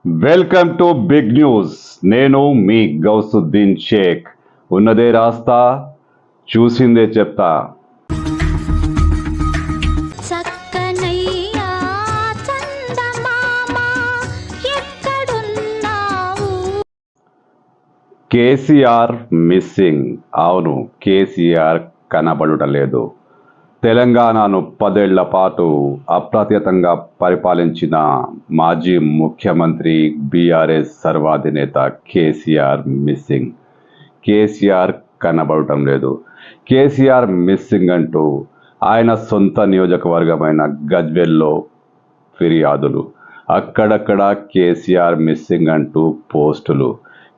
Welcome to big news. నేను మీ గౌసుద్దీన్ షేక్. ఉన్నదే రాస్తా, చూసిందే చెప్తా. చక్కనయ్యా చందమామ ఎక్కడున్నావు? కేసీఆర్ మిస్సింగ్. అవును, కేసీఆర్ కనబడలేదు. తెలంగాణను 10 ఏళ్ల పాటు అప్రతిహతంగా పరిపాలించిన మాజీ ముఖ్యమంత్రి బీఆర్ఎస్ సర్వాధినేత కేసీఆర్ మిస్సింగ్. కేసీఆర్ కనబడటం లేదు. కేసీఆర్ మిస్సింగ్ అంటూ ఆయన సొంత నియోజకవర్గమైన గజ్వేల్లో ఫిర్యాదులు, అక్కడక్కడ కేసీఆర్ మిస్సింగ్ అంటూ పోస్టులు.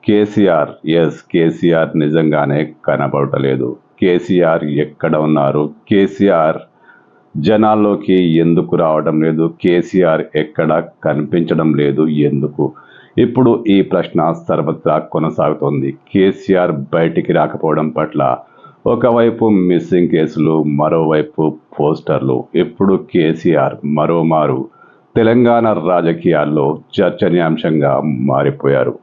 కేసీఆర్ నిజంగానే కనబడటలేదు. కేసీఆర్ ఎక్కడ ఉన్నారు? కేసీఆర్ జనాల్లోకి ఎందుకు రావడం లేదు? కేసీఆర్ ఎక్కడ కనిపించడం లేదు ఎందుకు? ఇప్పుడు ఈ ప్రశ్న సర్వత్రా కొనసాగుతోంది. కేసీఆర్ బయటికి రాకపోవడం పట్ల ఒకవైపు మిస్సింగ్ కేసులు, మరోవైపు పోస్టర్లు. ఇప్పుడు కేసీఆర్ మరోమారు తెలంగాణ రాజకీయాల్లో చర్చనీయాంశంగా మారిపోయారు.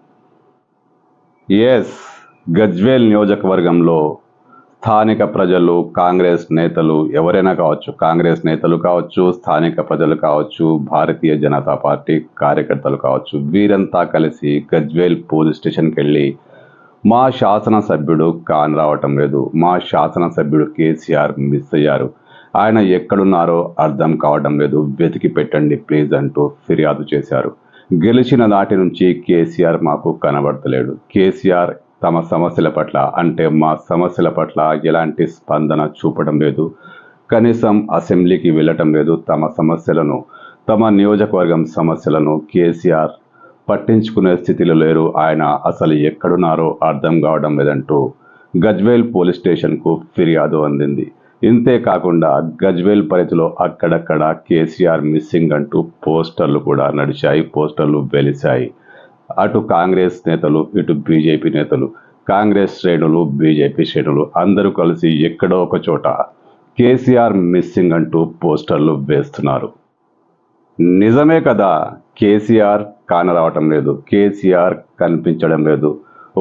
గజ్వేల్ నియోజకవర్గంలో స్థానిక ప్రజలు, కాంగ్రెస్ నేతలు, ఎవరైనా కావచ్చు, కాంగ్రెస్ నేతలు కావచ్చు, స్థానిక ప్రజలు కావచ్చు, భారతీయ జనతా పార్టీ కార్యకర్తలు కావచ్చు, వీరంతా కలిసి గజ్వేల్ పోలీస్ స్టేషన్కి వెళ్ళి మా శాసనసభ్యుడు కాన్ రావటం లేదు, మా శాసనసభ్యుడు కేసీఆర్ మిస్ అయ్యారు, ఆయన ఎక్కడున్నారో అర్థం కావడం లేదు, వెతికి పెట్టండి ప్లీజ్ అంటూ ఫిర్యాదు చేశారు. గెలిచిన నాటి నుంచి కేసీఆర్ మాకు కనబడతలేడు. కేసీఆర్ తమ సమస్యల పట్ల, అంటే మా సమస్యల పట్ల ఎలాంటి స్పందన చూపడం లేదు. కనీసం అసెంబ్లీకి వెళ్ళటం లేదు. తమ సమస్యలను, తమ నియోజకవర్గం సమస్యలను కేసీఆర్ పట్టించుకునే స్థితిలో లేరు. ఆయన అసలు ఎక్కడున్నారో అర్థం కావడం లేదంటూ గజ్వేల్ పోలీస్ స్టేషన్కు ఫిర్యాదు అందింది. ఇంతే కాకుండా గజ్వేల్ పరిధిలో అక్కడక్కడ కేసీఆర్ మిస్సింగ్ అంటూ పోస్టర్లు కూడా నడిచాయి, పోస్టర్లు వెలిశాయి. అటు కాంగ్రెస్ నేతలు, ఇటు బీజేపీ నేతలు, కాంగ్రెస్ శ్రేణులు, బీజేపీ శ్రేణులు అందరూ కలిసి ఎక్కడో ఒక చోట కేసీఆర్ మిస్సింగ్ అంటూ పోస్టర్లు వేస్తున్నారు. నిజమే కదా, కేసీఆర్ కానరావటం లేదు, కేసీఆర్ కనిపించడం లేదు.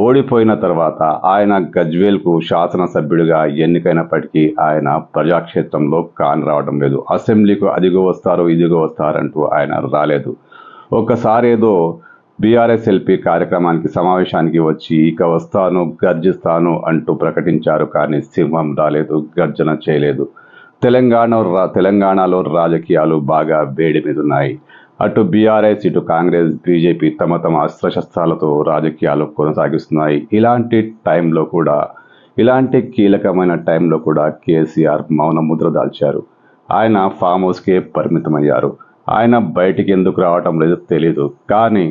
ఓడిపోయిన తర్వాత ఆయన గజ్వేల్కు శాసనసభ్యుడిగా ఎన్నికైనప్పటికీ ఆయన ప్రజాక్షేత్రంలో కానరావడం లేదు. అసెంబ్లీకు అదిగో వస్తారు, ఇదిగో వస్తారంటూ ఆయన రాలేదు. ఒకసారి ఏదో బీఆర్ఎస్ ఎల్పీ కార్యక్రమానికి, సమావేశానికి వచ్చి ఇక వస్తాను, గర్జిస్తాను అంటూ ప్రకటించారు. కానీ సింహం రాలేదు, గర్జన చేయలేదు. తెలంగాణలో రాజకీయాలు బాగా వేడి మీద ఉన్నాయి. అటు బీఆర్ఎస్, ఇటు కాంగ్రెస్, బీజేపీ తమ తమ అస్త్రశస్త్రాలతో రాజకీయాలు కొనసాగిస్తున్నాయి. ఇలాంటి కీలకమైన టైంలో కూడా కేసీఆర్ మౌన ముద్ర దాల్చారు. ఆయన ఫామ్ హౌస్కే పరిమితమయ్యారు. ఆయన బయటికి ఎందుకు రావటం లేదు తెలీదు. కానీ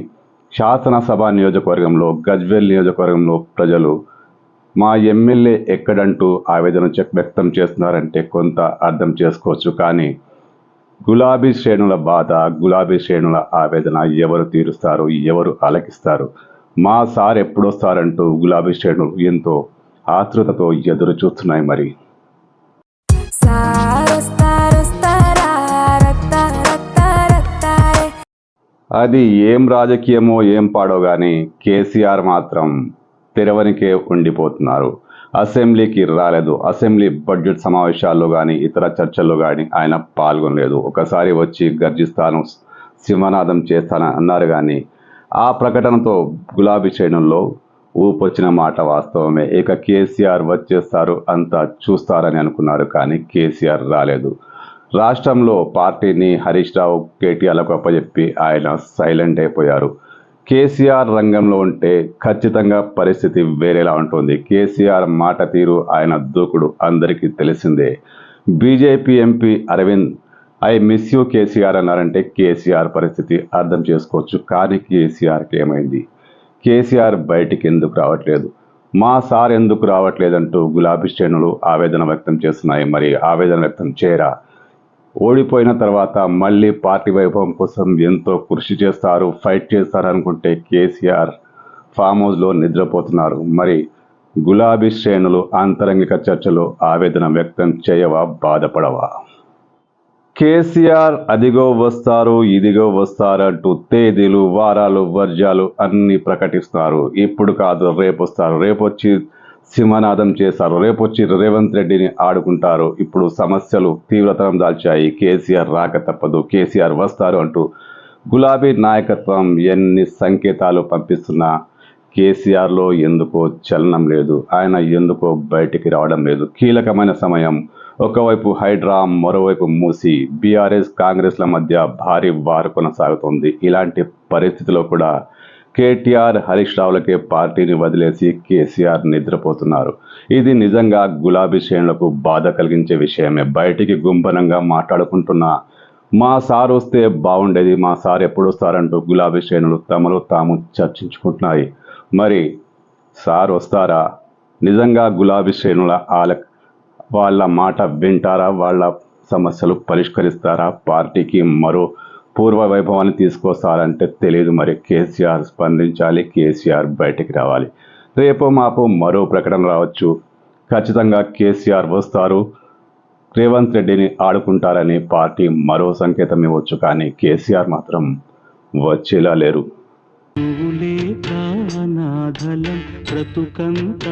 శాసనసభ నియోజకవర్గంలో, గజ్వేల్ నియోజకవర్గంలో ప్రజలు మా ఎమ్మెల్యే ఎక్కడంటూ ఆవేదన వ్యక్తం చేస్తున్నారంటే కొంత అర్థం చేసుకోవచ్చు. కానీ గులాబీ శ్రేణుల బాధ, గులాబీ శ్రేణుల ఆవేదన ఎవరు తీరుస్తారు, ఎవరు ఆలకిస్తారు? మా సార్ ఎప్పుడొస్తారంటూ గులాబీ శ్రేణులు ఎంతో ఆతృతతో ఎదురు చూస్తున్నాయి. మరి అది ఏం రాజకీయమో ఏం పాడో కానీ కేసీఆర్ మాత్రం తెరవనికే ఉండిపోతున్నారు. అసెంబ్లీకి రాలేదు. అసెంబ్లీ బడ్జెట్ సమావేశాల్లో కానీ ఇతర చర్చల్లో కానీ ఆయన పాల్గొనలేదు. ఒకసారి వచ్చి గర్జిస్తాను, సింహనాదం చేస్తాను అన్నారు. కానీ ఆ ప్రకటనతో గులాబీ శ్రేణుల్లో ఊపొచ్చిన మాట వాస్తవమే. ఇక కేసీఆర్ వచ్చేస్తారు, అంతా చూస్తారని అనుకున్నారు. కానీ కేసీఆర్ రాలేదు. రాష్ట్రంలో పార్టీని హరీష్ రావు, కేటీఆర్లకు అప్పచెప్పి ఆయన సైలెంట్ అయిపోయారు. కేసీఆర్ రంగంలో ఉంటే ఖచ్చితంగా పరిస్థితి వేరేలా ఉంటుంది. కేసీఆర్ మాట తీరు, ఆయన దూకుడు అందరికీ తెలిసిందే. BJP MP Arvind I miss you KCR అన్నారంటే కేసీఆర్ పరిస్థితి అర్థం చేసుకోవచ్చు. కానీ కేసీఆర్కి ఏమైంది? కేసీఆర్ బయటికి ఎందుకు రావట్లేదు? మా సార్ ఎందుకు రావట్లేదంటూ గులాబీ శ్రేణులు ఆవేదన వ్యక్తం చేస్తున్నాయి. మరి ఆవేదన వ్యక్తం చేయరా? ఓడిపోయిన తర్వాత మళ్ళీ పార్టీ వైభవం కోసం ఎంతో కృషి చేస్తారు, ఫైట్ చేస్తారు అనుకుంటే కేసీఆర్ ఫామ్ హౌస్లో నిద్రపోతున్నారు. మరి గులాబీ శ్రేణులు ఆంతరంగిక చర్చలో ఆవేదన వ్యక్తం చేయవా, బాధపడవా? కేసీఆర్ అదిగో వస్తారు ఇదిగో వస్తారంటూ తేదీలు వారాలు వర్జాలు అన్ని ప్రకటిస్తున్నారు. ఇప్పుడు కాదు రేపు వస్తారు, రేపు వచ్చి సింహనాదం చేశారు, రేపు వచ్చి రేవంత్ రెడ్డిని ఆడుకుంటారు. ఇప్పుడు సమస్యలు తీవ్రతరం దాల్చాయి. కేసీఆర్ రాక తప్పదు, కేసీఆర్ వస్తారు అంటూ గులాబీ నాయకత్వం ఎన్ని సంకేతాలు పంపిస్తున్నా కేసీఆర్లో ఎందుకో చలనం లేదు. ఆయన ఎందుకో బయటికి రావడం లేదు. కీలకమైన సమయం. ఒకవైపు హైడ్రా, మరోవైపు మూసి. బీఆర్ఎస్ కాంగ్రెస్ల మధ్య భారీ వారు కొనసాగుతోంది. ఇలాంటి పరిస్థితిలో కూడా కేటీఆర్, హరీష్ రావులకే పార్టీని వదిలేసి కేసీఆర్ నిద్రపోతున్నారు. ఇది నిజంగా గులాబీ శ్రేణులకు బాధ కలిగించే విషయమే. బయటికి గుంభనంగా మాట్లాడుకుంటున్న మా సార్ వస్తే బాగుండేది, మా సార్ ఎప్పుడు వస్తారంటూ గులాబీ శ్రేణులు తమలో తాము చర్చించుకుంటున్నాయి. మరి సార్ వస్తారా? నిజంగా గులాబీ శ్రేణుల వాళ్ళ మాట వింటారా? వాళ్ళ సమస్యలు పరిష్కరిస్తారా? పార్టీకి మరో పూర్వ వైభవాన్ని తీసుకొస్తారంటే తెలియదు. మరి కేసీఆర్ స్పందించాలి, కేసీఆర్ బయటికి రావాలి. రేపో మాపో మరో ప్రకటన రావచ్చు. ఖచ్చితంగా కేసీఆర్ వస్తారు, రేవంత్ రెడ్డిని ఆడుకుంటారని పార్టీ మరో సంకేతం ఇవ్వచ్చు. కానీ కేసీఆర్ మాత్రం వచ్చేలా లేరు. బ్రతుకంతాయోమయం